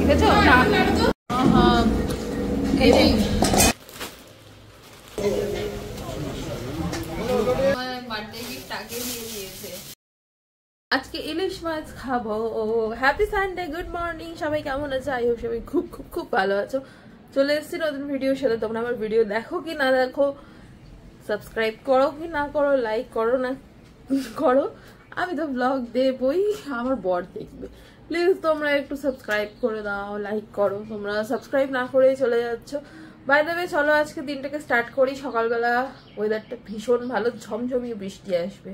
দেখেছো? Birthday gift আগে দিয়ে দিয়েছে। আজকে ইলিশ মাছ খাবো। ও হ্যাপি সানডে, গুড মর্নিং। সবাই কেমন আছে? আই হোপ সবাই খুব খুব খুব ভালো আছো। চলে এসেছি নতুন ভিডিওর সাথে। তোমরা আমার ভিডিও দেখো কি না দেখো, সাবস্ক্রাইব করো কি না করো, লাইক করো না করো, আমি তো ব্লগ দেবই, আমার বর দেখবে। প্লিজ তোমরা একটু সাবস্ক্রাইব করে দাও, লাইক করো। তোমরা সাবস্ক্রাইব না করেই চলে যাচ্ছ। বাই দ্য ওয়ে, চলো আজকে দিনটাকে স্টার্ট করি। সকালবেলা ওয়েদারটা ভীষণ ভালো, ঝমঝমিয়ে বৃষ্টি আসবে।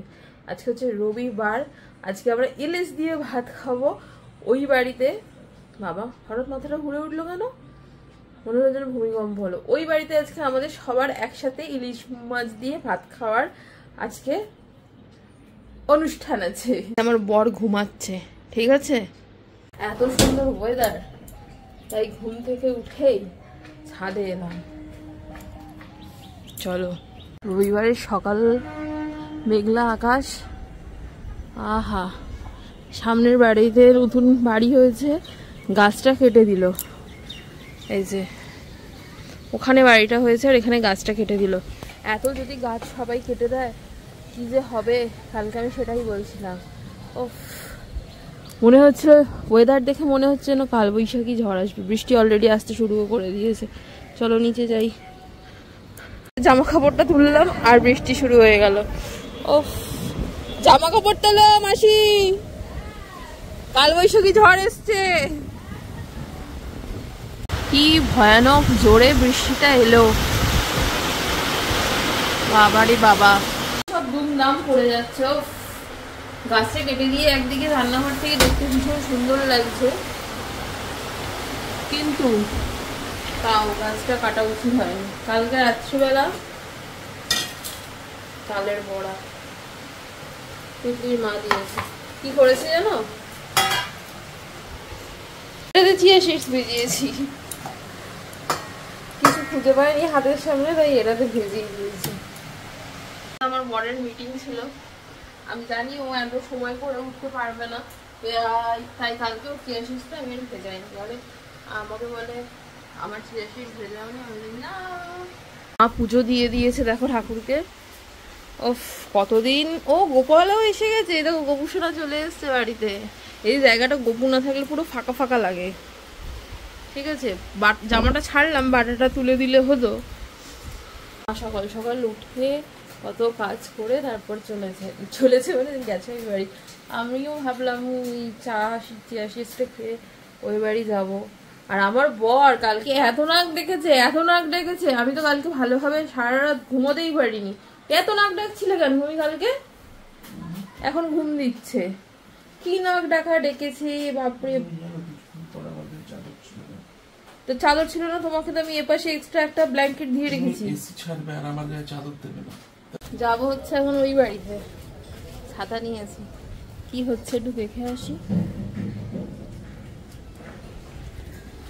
আজকে হচ্ছে রবিবার। আজকে আমরা ইলিশ দিয়ে ভাত খাবো ওই বাড়িতে। বাবা হঠাৎ মাথাটা ঘুরে উঠলো কেন? মনে হলো যেন ভূমিকম্প হলো। ওই বাড়িতে আজকে আমাদের সবার একসাথে ইলিশ মাছ দিয়ে ভাত খাওয়ার আজকে অনুষ্ঠান আছে। আমার বর ঘুমাচ্ছে, ঠিক আছে? এত সুন্দর ওয়েদার, তাই ঘুম থেকে উঠেই ছাদে এলাম। চলো, রবিবারের সকাল, মেঘলা আকাশ। আহা, সামনের বাড়িতে নতুন বাড়ি হয়েছে, গাছটা কেটে দিল। এই যে ওখানে বাড়িটা হয়েছে আর এখানে গাছটা কেটে দিল। এত যদি গাছ সবাই কেটে দেয় কি যে হবে, কালকে আমি সেটাই বলছিলাম। ও মনে হচ্ছিল, ওয়েদার দেখে মনে হচ্ছে যেন কালবৈশাখী ঝড় আসবে। বৃষ্টি অলরেডি আসতে শুরু করে দিয়েছে। চলো নিচে যাই। জামা কাপড়টা তুললাম আর বৃষ্টি শুরু হয়ে গেল। ও জামা কাপড় তোলো মাসি, কালবৈশাখী ঝড় এসছে। কি ভয়ানক জোরে বৃষ্টিটা এলো, বাবারে বাবা। সব দুমদাম পড়ে যাচ্ছে। গাছটা কেটে দিয়ে একদিকে রান্নাঘর থেকে দেখতে ভীষণ সুন্দর লাগছে, কিন্তু তাও গাছটা কাটা উচিত হয়নি। কালকে রাত্রিবেলা চালের বড়া মা দিয়েছে। কি করেছে জানো? চিয়া সিডস ভিজিয়েছি, কিছু খুঁজে পাইনি হাতের সামনে, তাই এটাতে ভেজিয়ে দিয়েছি। আমার বরের মিটিং ছিল, আমি জানি ও এত সময় করে উঠতে পারবে না, তাই কালকে ও চিয়া সিডসটা আমি ভেজাইনি। বলে আমাকে বলে আমার চিয়া সিডস ভেজাওনি। আমি না, মা পুজো দিয়ে দিয়েছে দেখো ঠাকুরকে। ও কতদিন, ও গোপালও এসে গেছে। দেখো গোপুসোনা চলে এসছে বাড়িতে। এই জায়গাটা গোপু না থাকলে পুরো ফাঁকা ফাঁকা লাগে, ঠিক আছে? জামাটা ছাড়লাম, বাটাটা তুলে দিলে হতো। সকাল সকাল উঠে কত কাজ করে তারপর চলেছে মানে গেছে ওই বাড়ি। আমিও ভাবলাম চিয়া সিডসটা খেয়ে ওই বাড়ি যাবো। আর আমার বর কালকে এত নাক ডেকেছে, আমি তো কালকে ভালোভাবে সারা রাত ঘুমোতেই পারিনি। এত নাক ডাকছিল কেন তুমি কালকে? এখন ঘুম দিচ্ছে। কি নাক ডাকা ডেকেছি বাপরে। তো চাদর ছিল না তোমাকে, তো আমি এপাশে এক্সট্রা একটা ব্ল্যাঙ্কেট দিয়ে রেখেছি। যাবো হচ্ছে এখন ওই বাড়িতে, ছাতা নিয়েছি। কি হচ্ছে একটু দেখে আসি।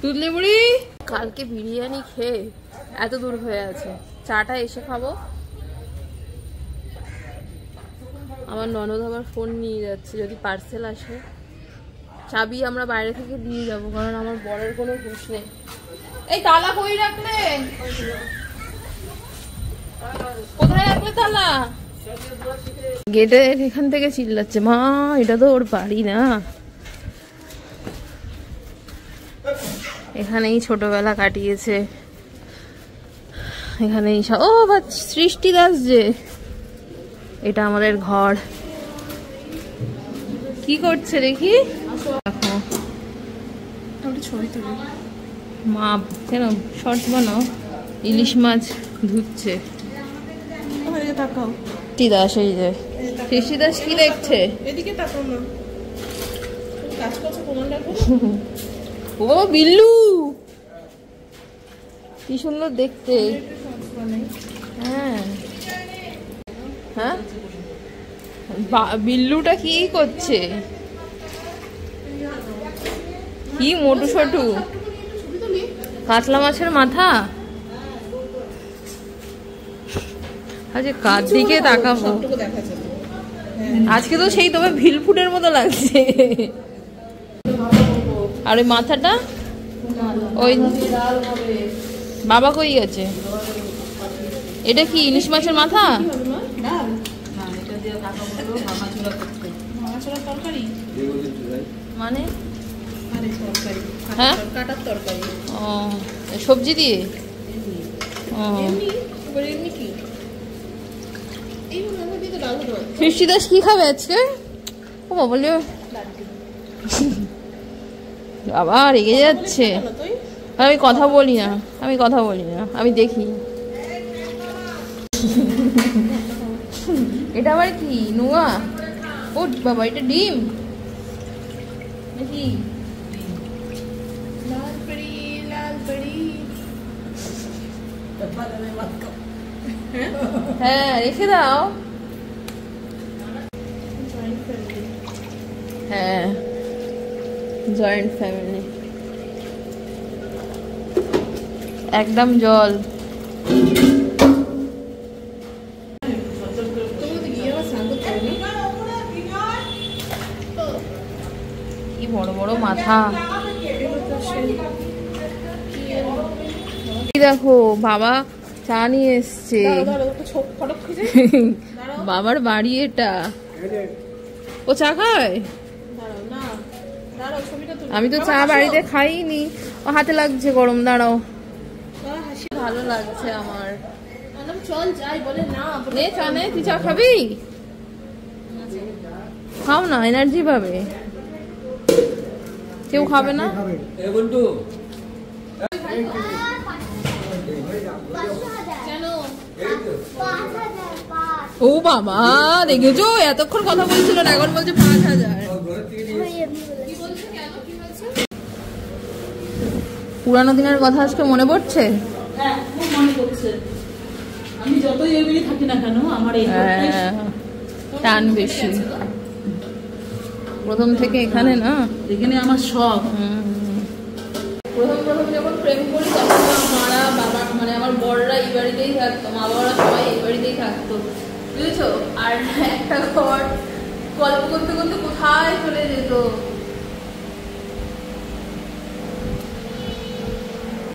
তুদলি বুড়ি কালকে বিরিয়ানি খেয়ে এত দূর হয়ে আছে, চাটা এসে খাবো। আমার ননদ আবার ফোন নিয়ে যাচ্ছে, যদি পার্সেল আসে চাবি আমরা বাইরে থেকে দিয়ে যাবো, কারণ আমার বরের কোনো হুঁশ নেই। এই তালা কই রাখলে? কোথায় রাখলে তালা? গেটে এখান থেকে চিল্লাচ্ছে, মা এটা তো ওর বাড়ি না। এখানেই ছোটবেলা কাটিয়েছে, এখানেই ও সৃষ্টি দাস যে, এটা আমাদের ঘর। কি করছে দেখি? ছবি তুলি। মা কেন শর্টস বানাও? ইলিশ মাছ ধুচ্ছে। সৃষ্টি দাস, এই যে সৃষ্টি দাস কি দেখছে? এদিকে তাকাও না, কাজ করছে কোমলটা। ও বিল্লু কি সুন্দর দেখতে। হ্যাঁ হ্যাঁ, বিল্লুটা কি করছে? কি মোটু ছোটু কাতলা মাছের মাথা। আচ্ছা কার দিকে তাকাবো? আজকে তো সেই তোমার ভিলফুটের মতো লাগছে। আর ওই মাথাটা ওই বাবা কই গেছে? এটা কি ইলিশ মাছের মাথা? মানে হ্যাঁ ও সবজি দিয়ে সৃষ্টি দাস কি খাবে আজকে? ও বলে বাবা রেগে যাচ্ছে। আমি কথা বলি না, আমি দেখি। এটা আবার কি নোয়া? ও বাবা এটা ডিম নাকি? হ্যাঁ রেখে দাও। হ্যাঁ জয়েন্ট ফ্যামিলি একদম জল। কি বড় বড় মাথা। দেখো বাবা চা নিয়ে এসছে। বাবার বাড়ি এটা। ও চা খায়? আমি তো চা বাড়িতে খাইনি। ও হাতে লাগছে গরম। দাঁড়াও ভালো লাগছে আমার। চল যাই বলে না নে চা নে। তুই চা খাবি? খাও না এনার্জি পাবে। কেউ খাবে না? ও বাবা দেখেছো এতক্ষণ কথা বলছিল না, এখন বলছে 5000। পুরানো দিনের কথা আজকে মনে পড়ছে। হ্যাঁ খুব মনে পড়ছে। আমি যতই এমনি থাকি না কেন আমার এই টান বেশি। প্রথম থেকে এখানে না, এখানে আমার শখ। প্রথম যখন প্রেম করি তখন মারা বাবা মানে আমার বড়রা এই বাড়িতেই থাকতো, মা বাবারা সবাই এই বাড়িতেই থাকতো বুঝেছো। আর একটা ঘর গল্প করতে করতে কোথায় চলে যেত।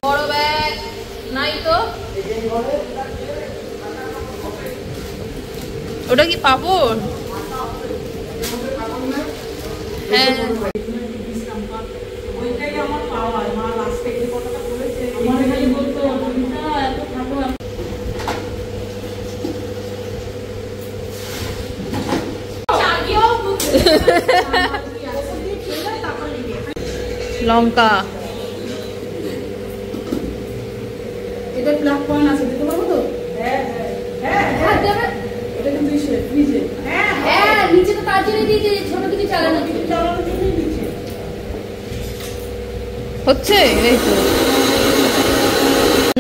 বড় ব্যাগ নাই তো? ওটা কি পাপড়? হ্যাঁ লঙ্কা এটা প্লাগ পয়েন্ট আছে দিতে পারবো তো? হ্যাঁ হ্যাঁ হ্যাঁ দেবে। এটা কিন্তু ফ্রিজে। হ্যাঁ হ্যাঁ নিচে তো কাজ করে দিয়েছে, ছোট কিছু চালানোর জন্যই দিচ্ছে। হচ্ছে এই তো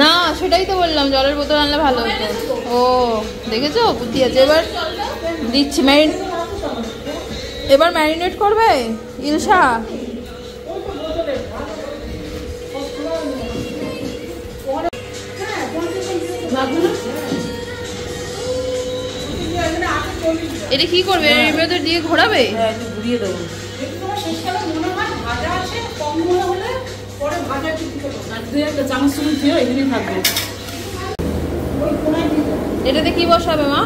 না, সেটাই তো বললাম জলের বোতল আনলে ভালো হতো। ও দেখেছো বুদ্ধি আছে। এবার দিচ্ছি এবার ম্যারিনেট করবে ইলশা। এটা কি করবে? এর ভেতর দিয়ে ঘোরাবে? হ্যাঁ একটু ঘুরিয়ে দেবো। এটাতে কি বসাবে মা?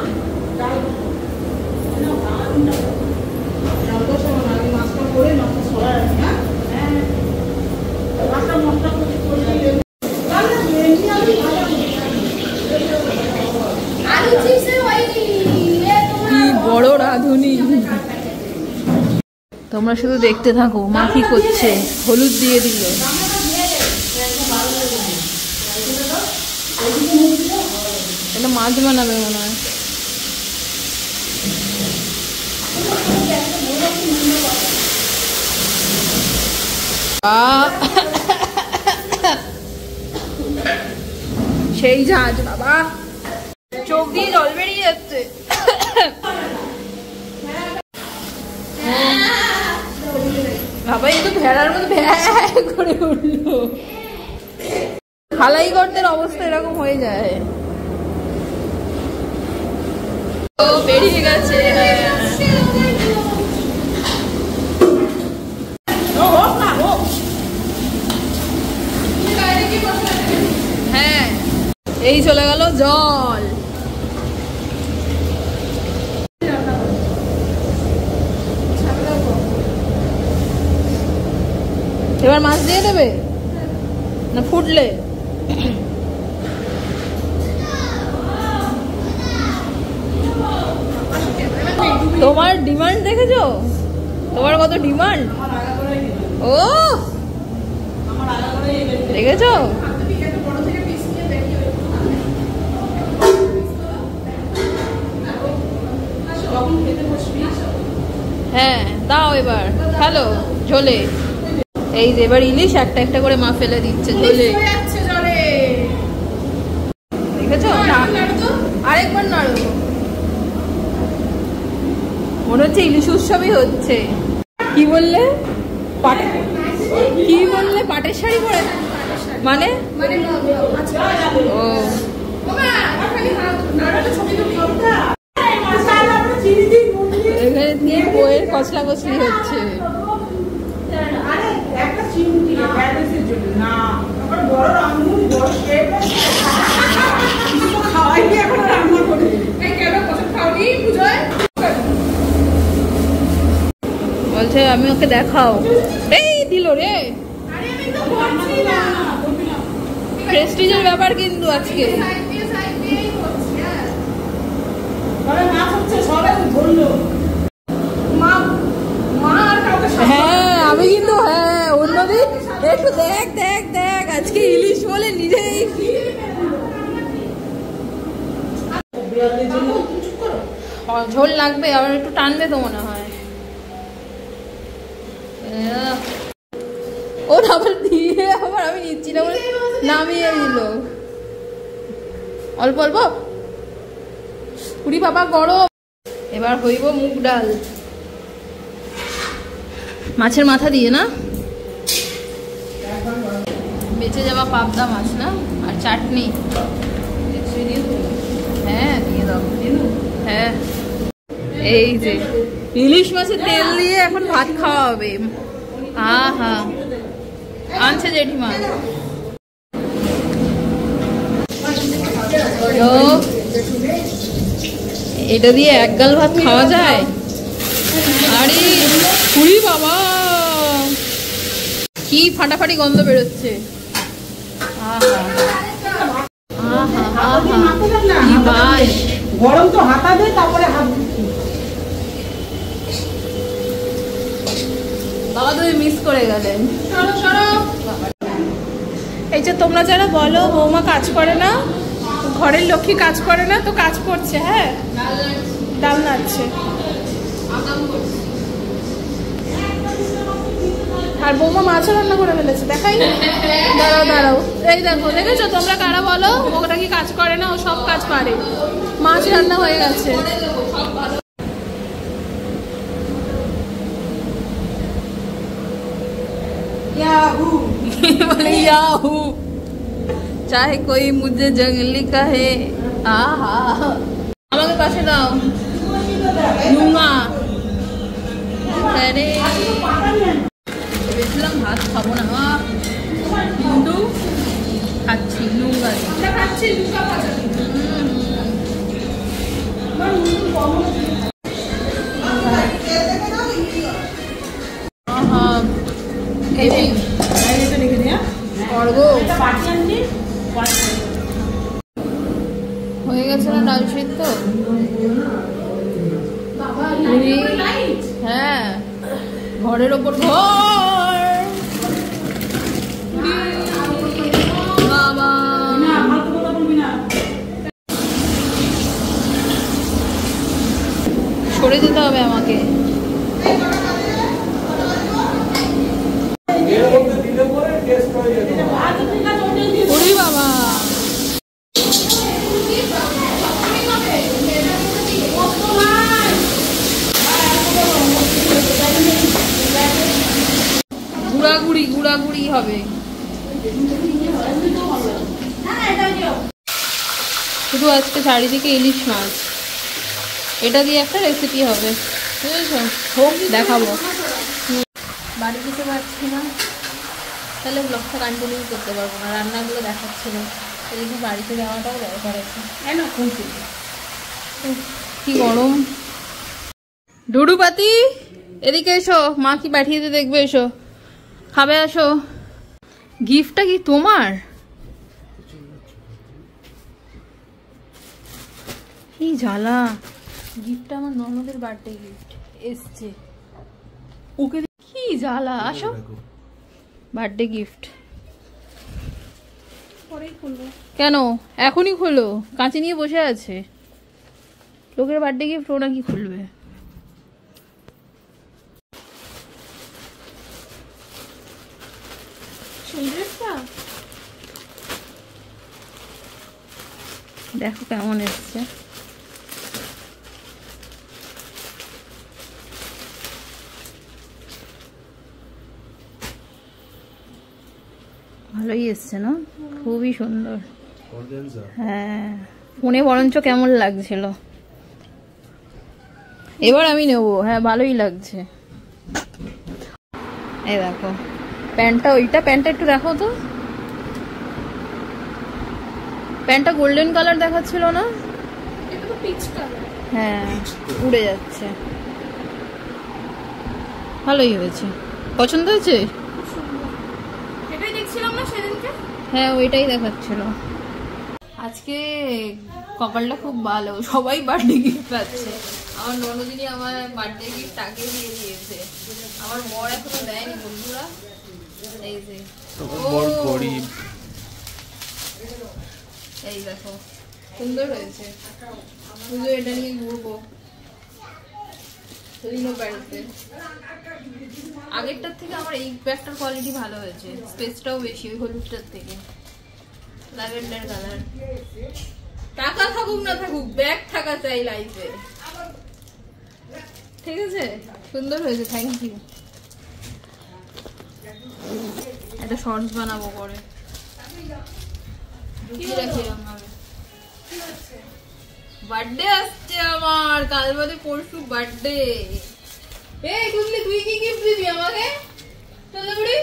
বড় রাঁধুনি। তোমরা শুধু দেখতে থাকো মা কি করছে। হলুদ দিয়ে দিল। এটা মাছ বানাবে মনে হয়। সেই জাহাজ বাবা, চোখ দিয়ে জল বেরিয়ে যাচ্ছে। বাবা এই তো ভেড়ার মতো ভ্যা করে উঠলো। খালাই গর্তের অবস্থা এরকম হয়ে যায়। ও বেরিয়ে গেছে। এই চলে গেল জল। এবার মাছ দিয়ে দেবে না ফুটলে? তোমার ডিমান্ড দেখেছো? তোমার কত ডিমান্ড! ও দেখেছো? হ্যাঁ দাও এবার হ্যালো ঝোলে। এই যে এবার ইলিশ একটা একটা করে মা ফেলে দিচ্ছে ঝোলে। দেখেছো? আরেকবার নাড়ো। মনে হচ্ছে ইলিশ উৎসবই হচ্ছে। কি বললে? কি বললে? পাটের শাড়ি পরে? মানে ও এখানে দিয়ে বইয়ের কচলা কচলি হচ্ছে। বলছে আমি ওকে দেখাও। এই দিল রে, প্রেস্টিজের ব্যাপার কিন্তু আজকে। হ্যাঁ আমি কিন্তু হ্যাঁ অন্যদিন একটু দেখ দেখ দেখ আজকে ইলিশ বলে নিজেই ঝোল লাগবে, আবার একটু টানবে তো মনে হয়। ওর আবার দিয়ে আবার আমি নিচ্ছি না বলে নামিয়ে দিল অল্প অল্প। পুরি বাবা গরম। এবার হইব মুগ ডাল মাছের মাথা দিয়ে, না বেঁচে যাওয়া পাবদা মাছ না, আর চাটনি। হ্যাঁ দিয়ে দাও। হ্যাঁ এই যে ইলিশ মাছের তেল দিয়ে এখন ভাত খাওয়া হবে। আহা আনছে জেঠিমা। এটা দিয়ে এক গাল ভাত খাওয়া যায়? আরে পুরি বাবা কি ফাটাফাটি গন্ধ বেরোচ্ছে। গরম তো হাতা দে তারপরে হাত বাবা তুমি মিস করে গেলেন। এই যে তোমরা যারা বলো বৌমা কাজ করে না, ঘরের লক্ষ্মী কাজ করে না, তো কাজ করছে। হ্যাঁ ডাল নাড়ছে আর বৌমা মাছও রান্না করে ফেলেছে। দেখাই দাঁড়াও দাঁড়াও, এই দেখো দেখেছো তোমরা কারা বলো ওটা কি কাজ করে না? ও সব কাজ পারে। মাছ রান্না হয়ে গেছে। याहू चाहे कोई मुझे जंगली कहे। आहा আমাকে পাশে দাও নুমা। আরে ভেবেছিলাম ভাত খাবো না কিন্তু খাচ্ছি নুঙ্গা খাচ্ছি। হয়ে গেছে না ডাল সিদ্ধ? হ্যাঁ ঘরের ওপর ঘর। বাবা সরে যেতে হবে আমাকে। বাবা গুড়াগুড়ি হবে। শুধু আজকে চারিদিকে ইলিশ মাছ, এটা দিয়ে একটা রেসিপি হবে বুঝেছো? হোক দেখাবো। বাড়ি যেতে পারছি না তাহলে ব্লগটা কন্টিনিউ করতে পারবো না, রান্নাগুলো দেখাচ্ছি না। এদিকে বাড়িতে যাওয়াটাও দরকার আছে। না খুলছি কি গরম। ডুডু পাতি এদিকে এসো, মা কি পাঠিয়েছে দেখবে, এসো খাবে, আসো। গিফটটা কি তোমার? কি জ্বালা, গিফটটা আমার ননদের বার্থডে গিফট এসছে, ওকে কি জ্বালা। আসো, বার্থডে গিফট পরেই খুলবো। কেন এখনই খোলো? কাঁচি নিয়ে বসে আছে, লোকের বার্থডে গিফট ও নাকি খুলবে। দেখো কেমন এসছে। ভালোই এসছে না, খুবই সুন্দর। হ্যাঁ, ফোনে বরঞ্চ কেমন লাগছিল, এবার আমি নেবো। হ্যাঁ ভালোই লাগছে। এই দেখো প্যান্টটা, ওইটা প্যান্টটা একটু দেখো তো, প্যান্টটা গোল্ডেন কালার দেখাচ্ছিল না? এটা তো পিচ কালার। হ্যাঁ উড়ে যাচ্ছে, ভালোই হয়েছে, পছন্দ হয়েছে। এটাই দেখছিলাম না সেদিনকে। হ্যাঁ ওইটাই দেখাচ্ছিল। আজকে কপালটা খুব ভালো, সবাই বার্থডে গিফট পাচ্ছে। আমার ননদিনী আমার বার্থডে গিফট আগে দিয়ে দিয়েছে, আমার বর এখনো দেয়নি বন্ধুরা। এই যে গরিব, এই দেখো সুন্দর হয়েছে, শুধু এটা নিয়ে ঘুরবো বাড়িতে। আগেরটার থেকে আমার এই ব্যাগটার কোয়ালিটি ভালো হয়েছে, স্পেসটাও বেশি ওই হলুদটার থেকে। Lavender colour. টাকা থাকুক না থাকুক, ব্যাগ থাকা চাই লাইফে, ঠিক আছে? সুন্দর হয়েছে, থ্যাংক ইউ। একটা শর্টস বানাবো পরে, ঢুকিয়ে রাখি এরকম ভাবে। বার্থডে আসছে আমার, কাল বাদে পরশু বার্থডে। এই তুমি কি গিফট দিবি আমাকে? চলে বুড়ি,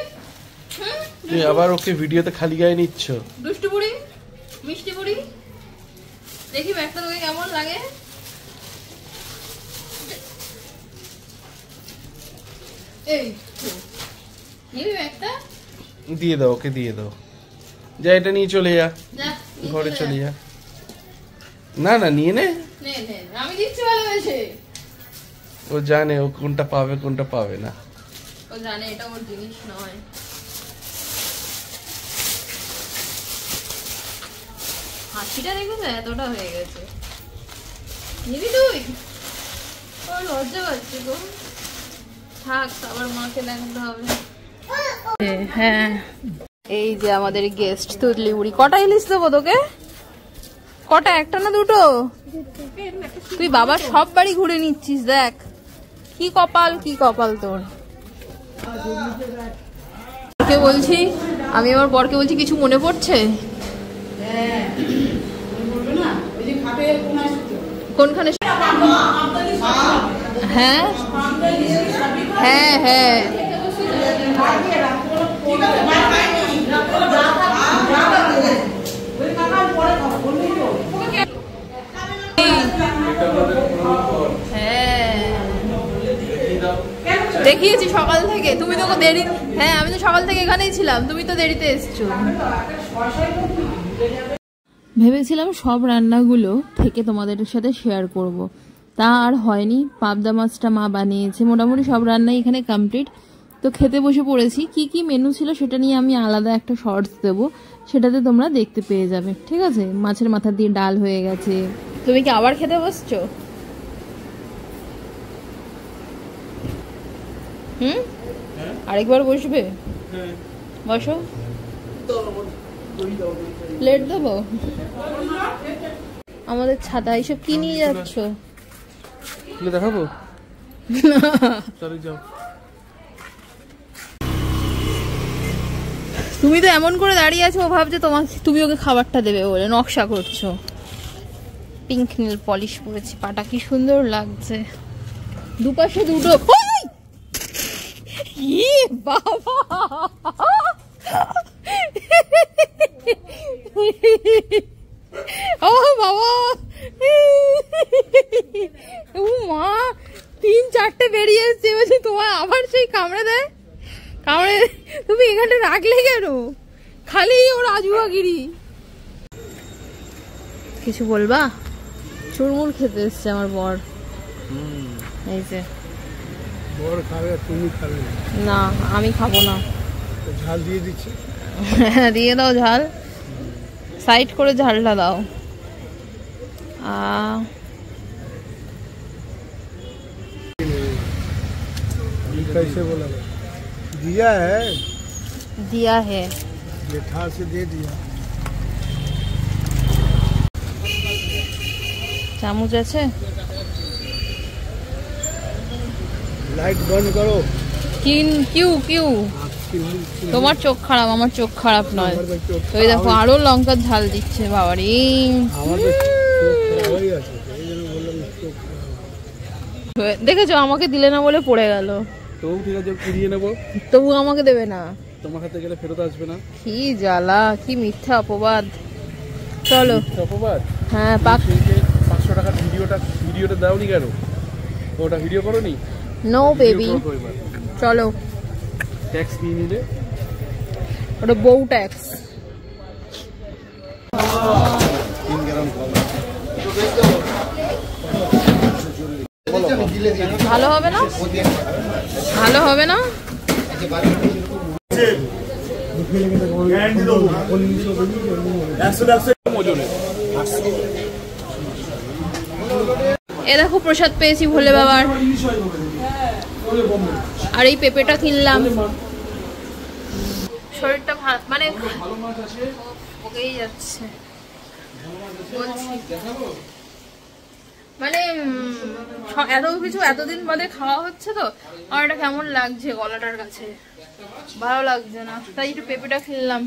তুমি আবার ওকে ভিডিওতে খালি গায়ে নিচ্ছ। দুষ্টু বুড়ি, মিষ্টি বুড়ি, দেখি ব্যাগটা তোকে কেমন লাগে। এই নিবি ব্যাগটা? দিয়ে দাও, ওকে দিয়ে দাও। যা এটা নিয়ে চলে যা, ঘরে চলে যা। না না নিয়ে নে, আমি দিচ্ছি ভালোবেসে। ও জানে ও কোনটা পাবে কোনটা পাবে না। ও জানে এটা ওর জিনিস নয়। হাসিটা দেখেছো, এতটা হয়ে গেছে। নিবি তুই? ও লজ্জা পাচ্ছে গো, থাক আবার মাকে দেখাতে হবে। হ্যাঁ এই যে আমাদের গেস্ট তুতলি বুড়ি। কটা ইলিশ দেবো তোকে? কটা, একটা না দুটো? তুই বাবা সব বাড়ি ঘুরে নিচ্ছিস, দেখ কি কপাল, কি কপাল তোর। বলছি আমি আমার বরকে বলছি, কিছু মনে পড়ছে? কোনখানে? হ্যাঁ হ্যাঁ হ্যাঁ দেখিয়েছি সকাল থেকে, তুমি তো দেরি। হ্যাঁ আমি তো সকাল থেকে এখানেই ছিলাম, তুমি তো দেরিতে এসছো। ভেবেছিলাম সব রান্নাগুলো থেকে তোমাদের সাথে শেয়ার করব, তা আর হয়নি। পাবদা মাছটা মা বানিয়েছে, মোটামুটি সব রান্নাই এখানে কমপ্লিট। তো খেতে বসে পড়েছি, কি কি মেনু ছিল সেটা নিয়ে আমি আলাদা একটা শর্টস দেবো, সেটাতে তোমরা দেখতে পেয়ে যাবে, ঠিক আছে? মাছের মাথা দিয়ে ডাল হয়ে গেছে। তুমি কি আবার খেতে বসছো? আরেকবার বসবে? বসো, প্লেট দেবো। আমাদের ছাতা এইসব কি নিয়ে যাচ্ছ? দেখাবো, যাও। তুমি তো এমন করে দাঁড়িয়ে আছো, ও ভাবছে তুমি ওকে খাবারটা দেবে বলে নকশা করছো। পিঙ্ক নীল পলিশ পরেছি, পাটা কি সুন্দর লাগছে, দুপাশে দুটো। বাবা কামড়ে তুমি এখানে রাখলে কেন? খালি ওর আজুয়াগিরি। কিছু বলবা? চুরমুর খেতে এসছে আমার বর। এই যে বর খাবে, তুমি খাবে না, আমি খাবো না। ঝাল দিয়ে দিচ্ছি। দিয়ে দাও ঝাল, সাইড করে ঝালটা দাও। कैसे बोला? दिया है, दिया है, ये थाल से दे दिया। চামচ আছে? लाइट बंद करो। কিউ কিউ তোমার চোখ খারাপ, আমার চোখ খারাপ নয়। ওই দেখো আরো লঙ্কার ঝাল দিচ্ছে বাবারে। দেখেছো আমাকে দিলে না বলে পড়ে গেল। তবু ঠিক আছে, কুড়িয়ে নেবো। তবু আমাকে দেবে না? তোমার হাতে গেলে ফেরত আসবে না। কি জ্বালা, কি মিথ্যা অপবাদ। চলো। অপবাদ? হ্যাঁ, 500 টাকার ভিডিওটা দাওনি কেন? ওটা ভিডিও করো নি? নো বেবি, চলো। ট্যাক্স নিয়ে নিলে ওটা বউ ট্যাক্স। ভালো হবে না? ভালো হবে না? এ দেখো প্রসাদ পেয়েছি ভোলে বাবার। আর এই পেঁপেটা কিনলাম। শরীরটা মানে ওকেই যাচ্ছে মানে এত কিছু এতদিন বাদে খাওয়া হচ্ছে তো আমার এটা কেমন লাগছে, গলাটার কাছে ভালো লাগছে না, তাই একটু পেঁপেটা কিনলাম।